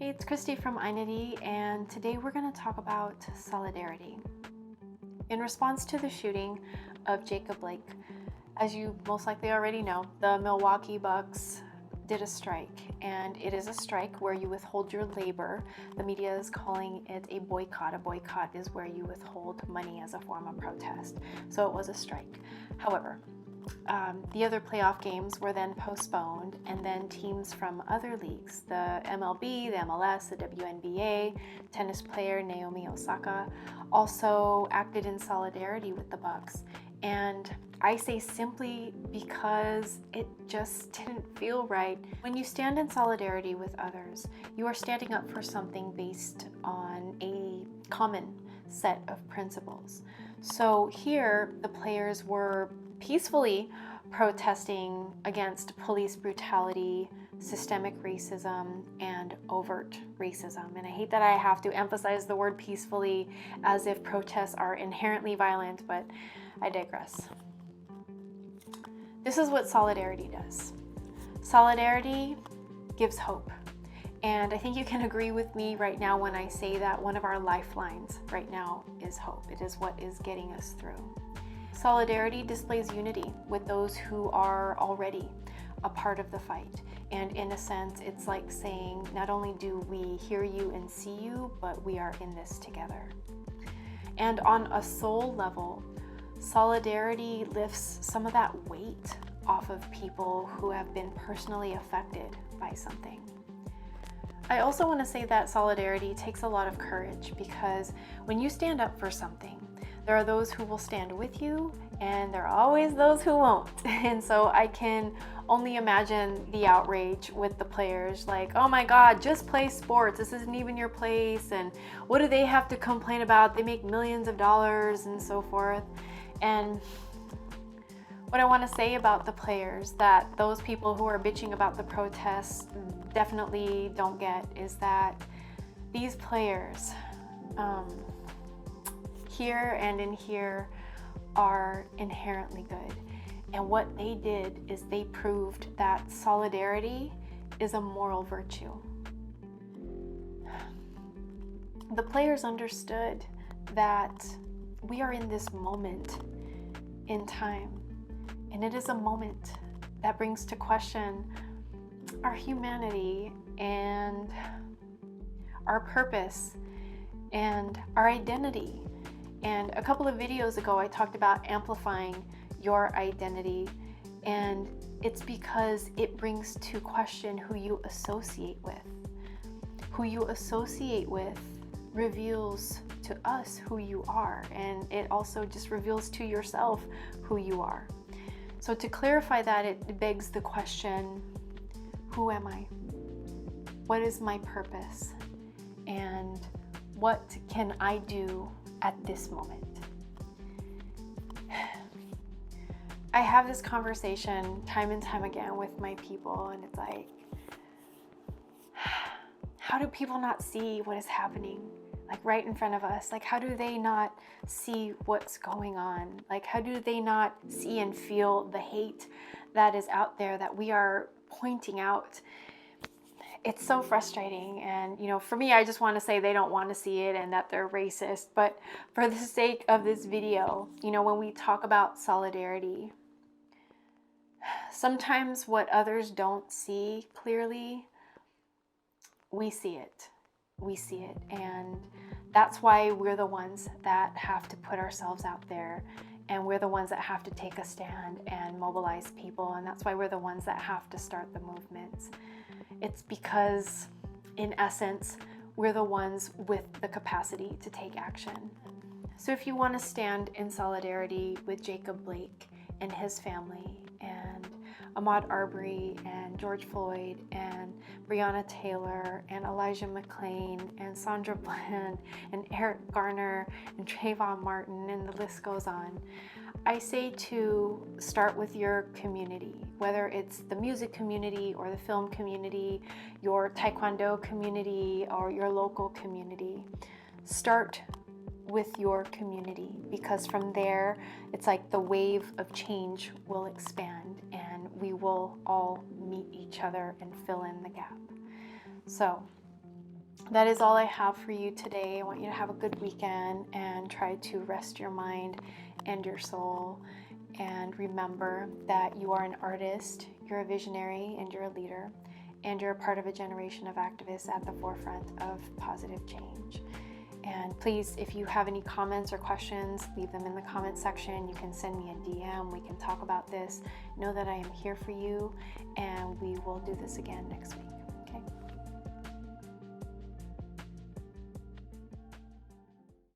Hey, it's Christy from Einity, and today we're going to talk about solidarity. In response to the shooting of Jacob Blake, as you most likely already know, the Milwaukee Bucks did a strike, and it is a strike where you withhold your labor. The media is calling it a boycott. A boycott is where you withhold money as a form of protest. So it was a strike. However, the other playoff games were then postponed, and then teams from other leagues, the MLB, the MLS, the WNBA, tennis player Naomi Osaka, also acted in solidarity with the Bucks. And I say simply because it just didn't feel right. When you stand in solidarity with others, you are standing up for something based on a common set of principles. So here, the players were peacefully protesting against police brutality, systemic racism, and overt racism. And I hate that I have to emphasize the word peacefully as if protests are inherently violent, but I digress. This is what solidarity does. Solidarity gives hope. And I think you can agree with me right now when I say that one of our lifelines right now is hope. It is what is getting us through. Solidarity displays unity with those who are already a part of the fight. And in a sense, it's like saying, not only do we hear you and see you, but we are in this together. And on a soul level, solidarity lifts some of that weight off of people who have been personally affected by something. I also want to say that solidarity takes a lot of courage, because when you stand up for something, there are those who will stand with you, and there are always those who won't. And so I can only imagine the outrage with the players, like, oh my God, just play sports. This isn't even your place. And what do they have to complain about? They make millions of dollars and so forth. And what I want to say about the players that those people who are bitching about the protests definitely don't get is that these players here and in here are inherently good. And what they did is they proved that solidarity is a moral virtue. The players understood that we are in this moment in time, and it is a moment that brings to question our humanity and our purpose and our identity. And a couple of videos ago, I talked about amplifying your identity, and it's because it brings to question who you associate with. Who you associate with reveals to us who you are, and it also just reveals to yourself who you are. So to clarify that, it begs the question, who am I? What is my purpose? And what can I do at this moment? I have this conversation time and time again with my people, and it's like, how do people not see what is happening, like right in front of us? Like, how do they not see what's going on? Like, how do they not see and feel the hate that is out there that we are pointing out? It's so frustrating. And, for me, I just want to say they don't want to see it and that they're racist. But for the sake of this video, when we talk about solidarity, sometimes what others don't see clearly, we see it. We see it. And that's why we're the ones that have to put ourselves out there. And we're the ones that have to take a stand and mobilize people. And that's why we're the ones that have to start the movements. It's because, in essence, we're the ones with the capacity to take action. So if you want to stand in solidarity with Jacob Blake and his family, and Ahmaud Arbery, and George Floyd, and Breonna Taylor, and Elijah McClain, and Sandra Bland, and Eric Garner, and Trayvon Martin, and the list goes on, I say to start with your community, whether it's the music community or the film community, your Taekwondo community, or your local community. Start with your community, because from there, it's like the wave of change will expand, and we will all meet each other and fill in the gap. So that is all I have for you today. I want you to have a good weekend and try to rest your mind and your soul. And remember that you are an artist, you're a visionary, and you're a leader. And you're a part of a generation of activists at the forefront of positive change. And please, if you have any comments or questions, leave them in the comment section. You can send me a DM. We can talk about this. Know that I am here for you, and we will do this again next week.